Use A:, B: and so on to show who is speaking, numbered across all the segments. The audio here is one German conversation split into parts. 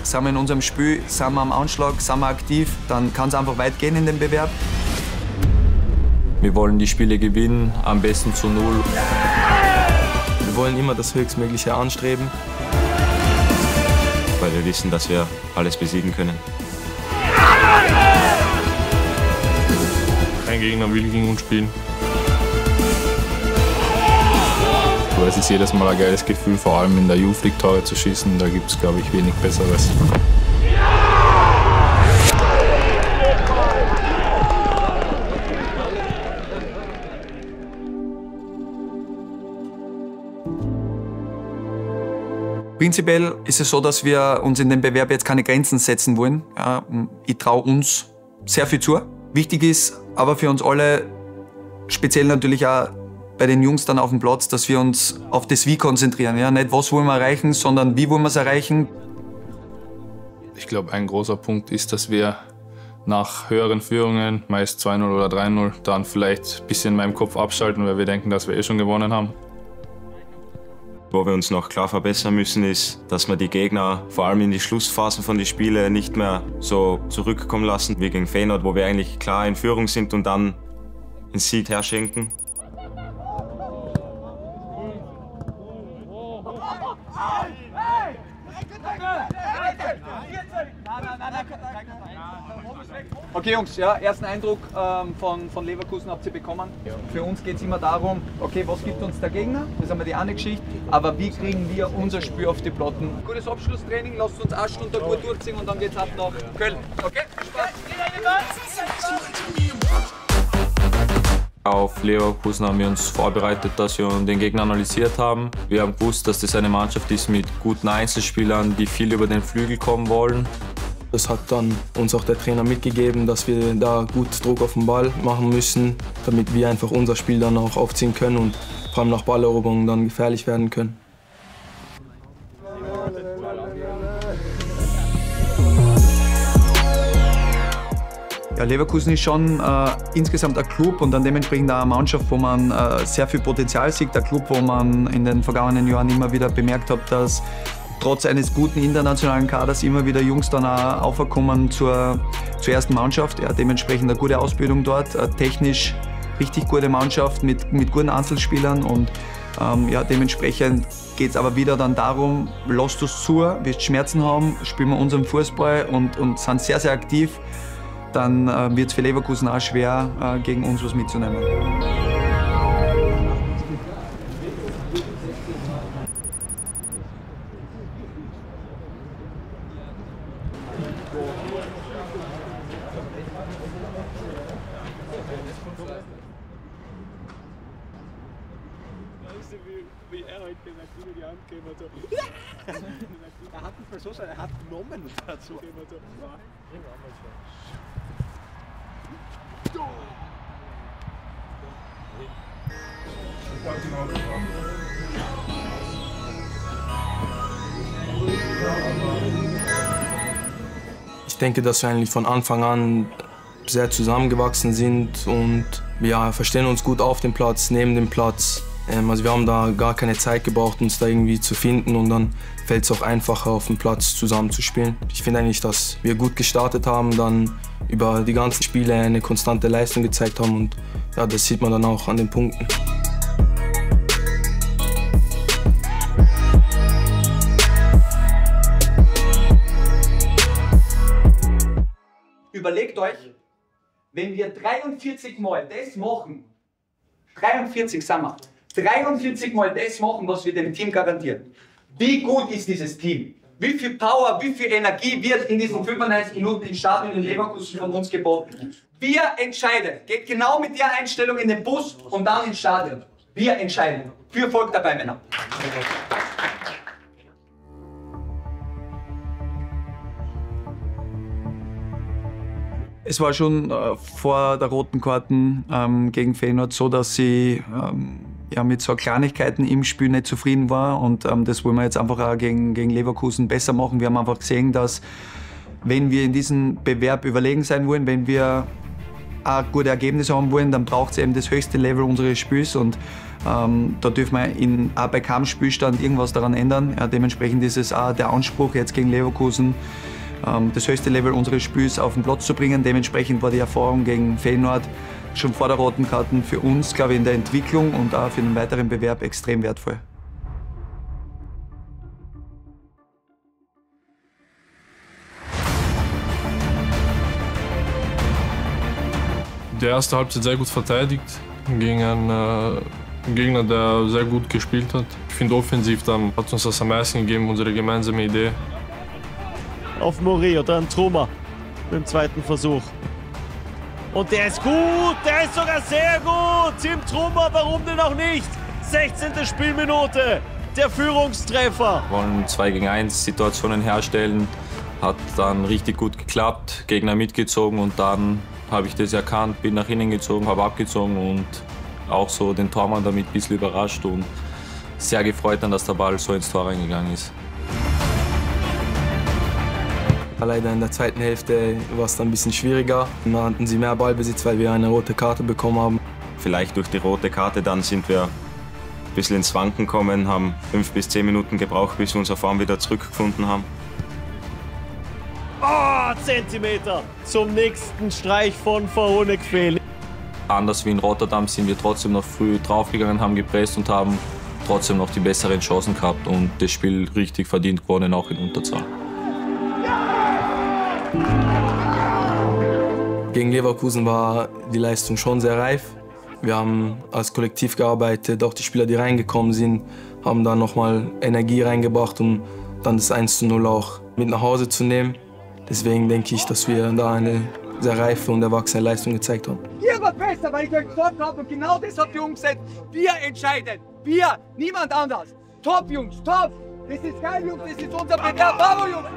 A: sind wir in unserem Spiel, sind wir am Anschlag, sind wir aktiv, dann kann es einfach weit gehen in dem Bewerb.
B: Wir wollen die Spiele gewinnen, am besten zu 0.
C: Wir wollen immer das Höchstmögliche anstreben.
D: Weil wir wissen, dass wir alles besiegen können.
E: Kein Gegner will gegen uns spielen.
F: Aber es ist jedes Mal ein geiles Gefühl, vor allem in der Youth League Tore zu schießen. Da gibt es, glaube ich, wenig Besseres.
A: Prinzipiell ist es so, dass wir uns in dem Bewerb jetzt keine Grenzen setzen wollen. Ja, ich traue uns sehr viel zu. Wichtig ist aber für uns alle, speziell natürlich auch bei den Jungs dann auf dem Platz, dass wir uns auf das Wie konzentrieren. Ja? Nicht was wollen wir erreichen, sondern wie wollen wir es erreichen.
F: Ich glaube, ein großer Punkt ist, dass wir nach höheren Führungen, meist 2-0 oder 3-0, dann vielleicht ein bisschen in meinem Kopf abschalten, weil wir denken, dass wir schon gewonnen haben.
D: Wo wir uns noch klar verbessern müssen, ist, dass wir die Gegner vor allem in die Schlussphasen von den Spielen nicht mehr so zurückkommen lassen wie gegen Feyenoord, wo wir eigentlich klar in Führung sind und dann den Sieg herschenken.
A: Okay Jungs, ja, ersten Eindruck von Leverkusen habt ihr bekommen. Ja. Für uns geht es immer darum, okay, was gibt uns der Gegner? Das haben wir die eine Geschichte. Aber wie kriegen wir unser Spiel auf die Platten? Gutes Abschlusstraining, lasst uns 8 Stunden gut durchziehen und dann geht's ab nach Köln. Okay? Spaß!
B: Auf Leverkusen haben wir uns vorbereitet, dass wir den Gegner analysiert haben. Wir haben gewusst, dass das eine Mannschaft ist mit guten Einzelspielern, die viel über den Flügel kommen wollen.
C: Das hat dann uns auch der Trainer mitgegeben, dass wir da gut Druck auf den Ball machen müssen, damit wir einfach unser Spiel dann auch aufziehen können und vor allem nach Balleroberungen dann gefährlich werden können.
A: Ja, Leverkusen ist schon insgesamt ein Club und dann dementsprechend auch eine Mannschaft, wo man sehr viel Potenzial sieht. Ein Club, wo man in den vergangenen Jahren immer wieder bemerkt hat, dass trotz eines guten internationalen Kaders immer wieder Jungs dann auch aufkommen zur ersten Mannschaft. Ja, dementsprechend eine gute Ausbildung dort, technisch richtig gute Mannschaft mit guten Einzelspielern und ja, dementsprechend geht es aber wieder dann darum, lasst uns zu, wirst Schmerzen haben, spielen wir unseren Fußball und sind sehr, sehr aktiv. Dann wird es für Leverkusen auch schwer, gegen uns was mitzunehmen.
G: Wie er heute gesagt, wie die Hand gegeben hat. Er hat nicht mal so sein, er hat genommen und dazu gegeben hat.
C: Ich denke, dass wir eigentlich von Anfang an sehr zusammengewachsen sind und wir verstehen uns gut auf dem Platz, neben dem Platz. Also wir haben da gar keine Zeit gebraucht, uns da irgendwie zu finden und dann fällt es auch einfacher, auf dem Platz zusammen zu spielen. Ich finde eigentlich, dass wir gut gestartet haben, dann über die ganzen Spiele eine konstante Leistung gezeigt haben und ja, das sieht man dann auch an den Punkten.
A: Überlegt euch, wenn wir 43 Mal das machen, 43 sind wir, 43 Mal das machen, was wir dem Team garantieren. Wie gut ist dieses Team? Wie viel Power, wie viel Energie wird in diesen 95 Minuten im Stadion in Leverkusen von uns geboten? Wir entscheiden. Geht genau mit der Einstellung in den Bus und dann ins Stadion. Wir entscheiden. Viel Erfolg dabei, Männer. Es war schon vor der roten Karten gegen Feyenoord so, dass sie ja, mit so Kleinigkeiten im Spiel nicht zufrieden war und das wollen wir jetzt einfach auch gegen Leverkusen besser machen. Wir haben einfach gesehen, dass wenn wir in diesem Bewerb überlegen sein wollen, wenn wir auch gute Ergebnisse haben wollen, dann braucht es eben das höchste Level unseres Spiels und Da dürfen wir auch bei keinem Spielstand irgendwas daran ändern. Ja, dementsprechend ist es auch der Anspruch jetzt gegen Leverkusen, das höchste Level unseres Spiels auf den Platz zu bringen. Dementsprechend war die Erfahrung gegen Feyenoord schon vor der roten Karte für uns, glaube ich, in der Entwicklung und auch für den weiteren Bewerb extrem wertvoll.
C: Die erste Halbzeit sehr gut verteidigt gegen einen Gegner, der sehr gut gespielt hat. Ich finde, offensiv dann hat uns das am meisten gegeben, unsere gemeinsame Idee.
E: Auf Mori oder an Truma beim zweiten Versuch. Und der ist gut, der ist sogar sehr gut. Tim Truma, warum denn auch nicht? 16. Spielminute, der Führungstreffer.
B: Wir wollen 2 gegen 1 Situationen herstellen. Hat dann richtig gut geklappt, Gegner mitgezogen und dann habe ich das erkannt, bin nach innen gezogen, habe abgezogen und auch so den Tormann damit ein bisschen überrascht und sehr gefreut, dass der Ball so ins Tor reingegangen ist.
C: Leider in der zweiten Hälfte war es dann ein bisschen schwieriger. Dann hatten sie mehr Ballbesitz, weil wir eine rote Karte bekommen haben.
D: Vielleicht durch die rote Karte dann sind wir ein bisschen ins Wanken gekommen, haben 5 bis 10 Minuten gebraucht, bis wir unsere Form wieder zurückgefunden haben.
E: Oh, Zentimeter zum nächsten Streich von Verhoneck-Fehl.
B: Anders wie in Rotterdam sind wir trotzdem noch früh draufgegangen, haben gepresst und haben trotzdem noch die besseren Chancen gehabt und das Spiel richtig verdient gewonnen, auch in Unterzahl.
C: Gegen Leverkusen war die Leistung schon sehr reif. Wir haben als Kollektiv gearbeitet, auch die Spieler, die reingekommen sind, haben da nochmal Energie reingebracht, um dann das 1:0 auch mit nach Hause zu nehmen. Deswegen denke ich, dass wir da eine sehr reife und erwachsene Leistung gezeigt haben.
H: Ihr wart besser, weil ich euch gesagt habe und genau das habt ihr umgesetzt. Wir entscheiden. Wir, niemand anders. Top, Jungs, top. Das ist geil, Jungs, das ist unser Bewerb. Bravo, Jungs.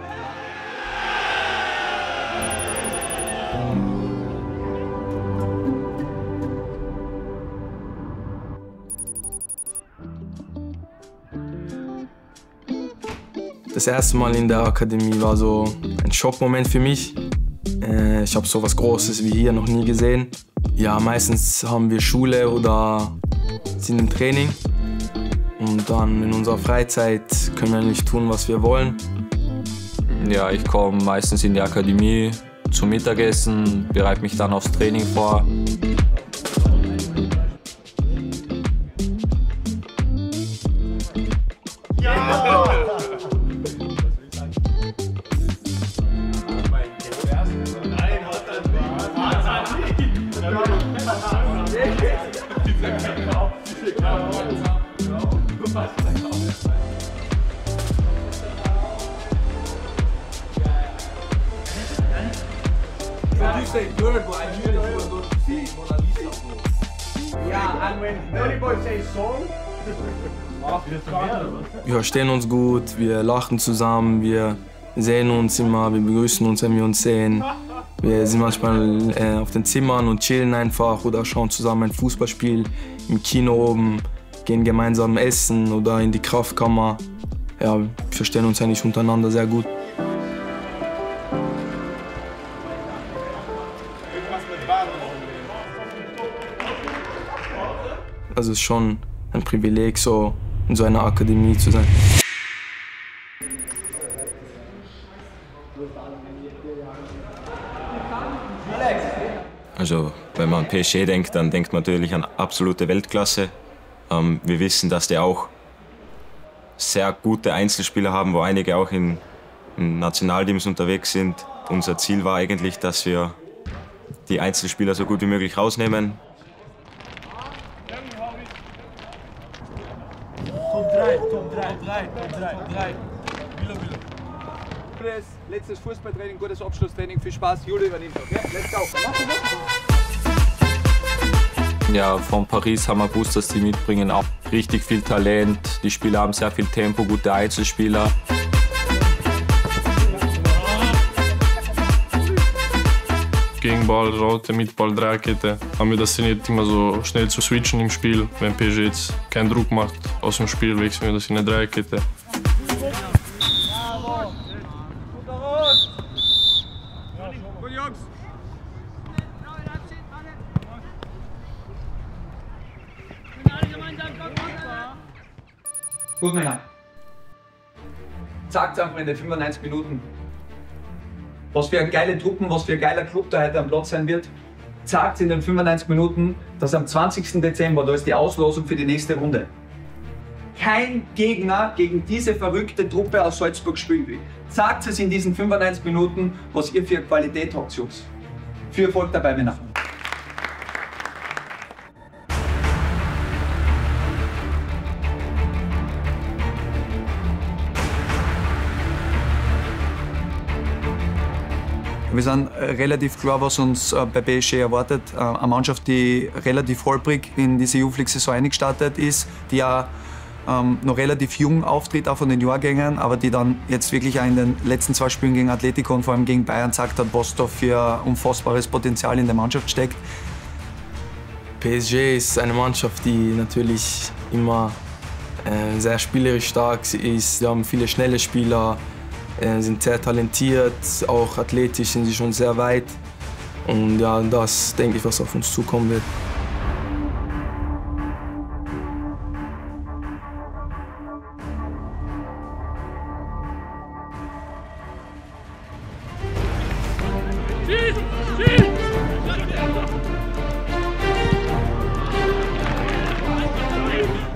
C: Das erste Mal in der Akademie war so ein Schockmoment für mich. Ich habe so was Großes wie hier noch nie gesehen. Ja, meistens haben wir Schule oder sind im Training. Und dann in unserer Freizeit können wir nicht tun, was wir wollen.
B: Ja, ich komme meistens in die Akademie zum Mittagessen, bereite mich dann aufs Training vor.
C: Wir verstehen uns gut, wir lachen zusammen, wir sehen uns immer, wir begrüßen uns, wenn wir uns sehen. Wir sind manchmal auf den Zimmern und chillen einfach oder schauen zusammen ein Fußballspiel im Kino oben, gehen gemeinsam essen oder in die Kraftkammer. Ja, wir verstehen uns eigentlich untereinander sehr gut. Also es ist schon ein Privileg, so in so einer Akademie zu sein.
D: Also wenn man an PSG denkt, dann denkt man natürlich an absolute Weltklasse. Wir wissen, dass die auch sehr gute Einzelspieler haben, wo einige auch in Nationalteams unterwegs sind. Unser Ziel war eigentlich, dass wir die Einzelspieler so gut wie möglich rausnehmen.
H: Top 3. Letztes Fußballtraining, gutes Abschlusstraining, viel Spaß. Juli übernimmt. Okay? Let's go.
B: Ja, von Paris haben wir gewusst, dass die mitbringen auch richtig viel Talent. Die Spieler haben sehr viel Tempo, gute Einzelspieler.
C: Gegenball, Raute, Mitball, Dreierkette. Haben wir das nicht immer so schnell zu switchen im Spiel. Wenn PSG jetzt keinen Druck macht aus dem Spiel, wechseln wir das in eine Dreierkette.
A: Gut, Männer. Sagt einfach in den 95 Minuten, was für eine geile Truppen, was für ein geiler Club da heute am Platz sein wird. Sagt in den 95 Minuten, dass am 20. Dezember, da ist die Auslosung für die nächste Runde, kein Gegner gegen diese verrückte Truppe aus Salzburg spielen will. Sagt es in diesen 95 Minuten, was ihr für Qualität habt, Jungs. Viel Erfolg dabei, Männer. Wir sind relativ klar, was uns bei PSG erwartet. Eine Mannschaft, die relativ holprig in diese Youth League-Saison eingestartet ist, die auch noch relativ jung auftritt, auch von den Jahrgängen, aber die dann jetzt wirklich auch in den letzten 2 Spielen gegen Atletico und vor allem gegen Bayern gezeigt hat, was da für unfassbares Potenzial in der Mannschaft steckt.
C: PSG ist eine Mannschaft, die natürlich immer sehr spielerisch stark ist. Sie haben viele schnelle Spieler, sind sehr talentiert, auch athletisch sind sie schon sehr weit. Und ja, das denke ich, was auf uns zukommen wird.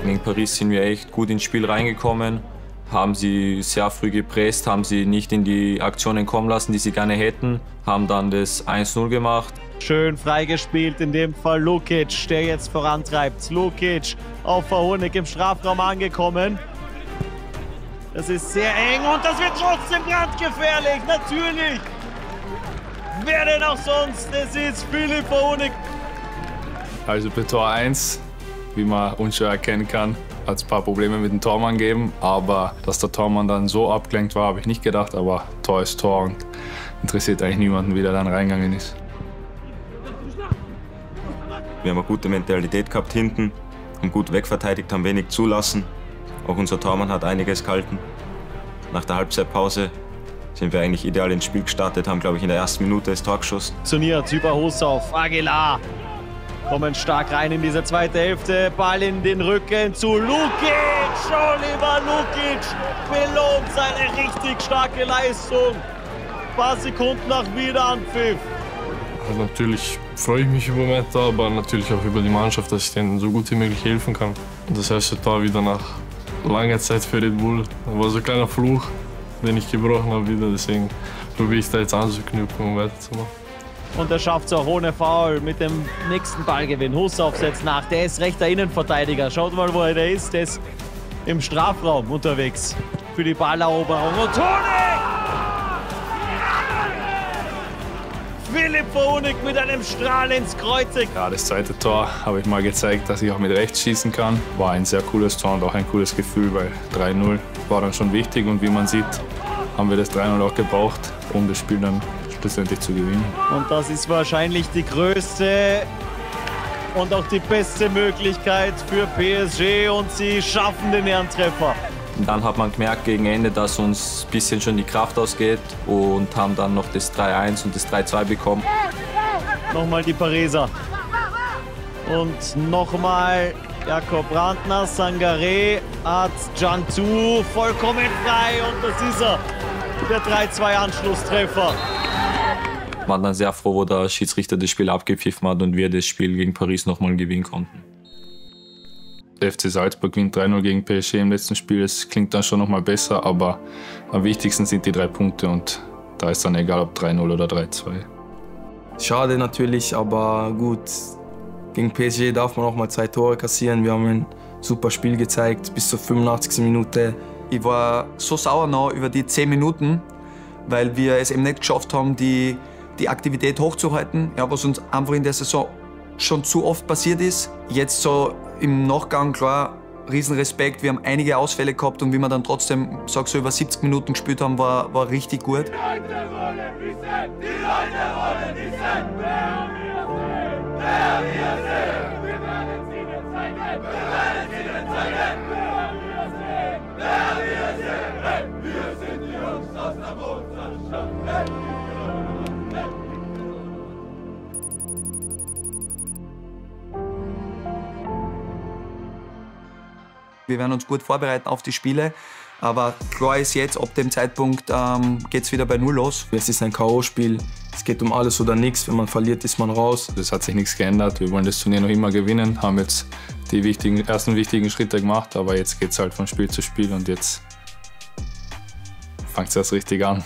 B: Gegen Paris sind wir echt gut ins Spiel reingekommen, haben sie sehr früh gepresst, haben sie nicht in die Aktionen kommen lassen, die sie gerne hätten, haben dann das 1-0 gemacht.
E: Schön freigespielt, in dem Fall Lukic, der jetzt vorantreibt. Lukic auf Verhonek im Strafraum angekommen. Das ist sehr eng und das wird trotzdem brandgefährlich, natürlich. Wer denn auch sonst? Es ist Philipp Verhonek.
F: Also bei Tor 1, wie man unschwer erkennen kann, hat es ein paar Probleme mit dem Tormann gegeben. Aber dass der Tormann dann so abgelenkt war, habe ich nicht gedacht. Aber Tor ist Tor und interessiert eigentlich niemanden, wie der dann reingegangen ist.
D: Wir haben eine gute Mentalität gehabt hinten, haben gut wegverteidigt, haben wenig zulassen. Auch unser Tormann hat einiges gehalten. Nach der Halbzeitpause sind wir eigentlich ideal ins Spiel gestartet, haben, glaube ich, in der ersten Minute das Tor geschossen.
E: Funktioniert über Hussauf, Aguilar. Kommen stark rein in diese zweite Hälfte. Ball in den Rücken zu Lukic. Oliver Lukic belohnt seine richtig starke Leistung. Ein paar Sekunden nach Wiederanpfiff.
I: Also natürlich freue ich mich über Meta, aber natürlich auch über die Mannschaft, dass ich denen so gut wie möglich helfen kann. Das erste Tor wieder nach langer Zeit für Red Bull. Das war so ein kleiner Fluch, den ich gebrochen habe wieder. Deswegen probiere ich da jetzt anzuknüpfen und weiterzumachen.
E: Und er schafft es auch ohne Foul mit dem nächsten Ballgewinn. Hussauf setzt nach. Der ist rechter Innenverteidiger. Schaut mal, wo er da ist. Der ist im Strafraum unterwegs für die Balleroberung. Und Honek! Philipp Honek mit einem Strahl ins Kreuzig.
F: Ja, das zweite Tor habe ich mal gezeigt, dass ich auch mit rechts schießen kann. War ein sehr cooles Tor und auch ein cooles Gefühl, weil 3-0 war dann schon wichtig. Und wie man sieht, haben wir das 3-0 auch gebraucht, um das Spiel dann schlussendlich zu gewinnen.
E: Und das ist wahrscheinlich die größte und auch die beste Möglichkeit für PSG und sie schaffen den Ehrentreffer.
B: Dann hat man gemerkt gegen Ende, dass uns ein bisschen schon die Kraft ausgeht und haben dann noch das 3-1 und das 3-2 bekommen.
E: Nochmal die Pariser. Und nochmal Jakob Brandner, Sangaré hat Cantu vollkommen frei und das ist er. Der 3-2-Anschlusstreffer.
B: Wir waren dann sehr froh, wo der Schiedsrichter das Spiel abgepfiffen hat und wir das Spiel gegen Paris nochmal gewinnen konnten.
F: FC Salzburg gewinnt 3-0 gegen PSG im letzten Spiel. Das klingt dann schon nochmal besser, aber am wichtigsten sind die 3 Punkte und da ist dann egal, ob 3-0 oder 3-2.
C: Schade natürlich, aber gut. Gegen PSG darf man auch mal 2 Tore kassieren. Wir haben ein super Spiel gezeigt, bis zur 85. Minute.
A: Ich war so sauer noch über die 10 Minuten, weil wir es eben nicht geschafft haben, die Aktivität hochzuhalten, ja, was uns einfach in der Saison schon zu oft passiert ist. Jetzt so im Nachgang, klar, Riesenrespekt. Wir haben einige Ausfälle gehabt und wie wir dann trotzdem, sag so, über 70 Minuten gespielt haben, war richtig gut.
J: Die Leute wollen wissen, wer wir sind. Wir werden es ihnen zeigen. Wer wir sind. Hey, wir sind die Jungs aus der Mondstadt. Hey.
A: Wir werden uns gut vorbereiten auf die Spiele. Aber klar ist jetzt, ab dem Zeitpunkt geht es wieder bei Null los.
C: Es ist ein K.O.-Spiel. Es geht um alles oder nichts. Wenn man verliert, ist man raus.
F: Es hat sich nichts geändert. Wir wollen das Turnier noch immer gewinnen. Haben jetzt die ersten wichtigen Schritte gemacht. Aber jetzt geht es halt von Spiel zu Spiel und jetzt fängt es erst richtig an.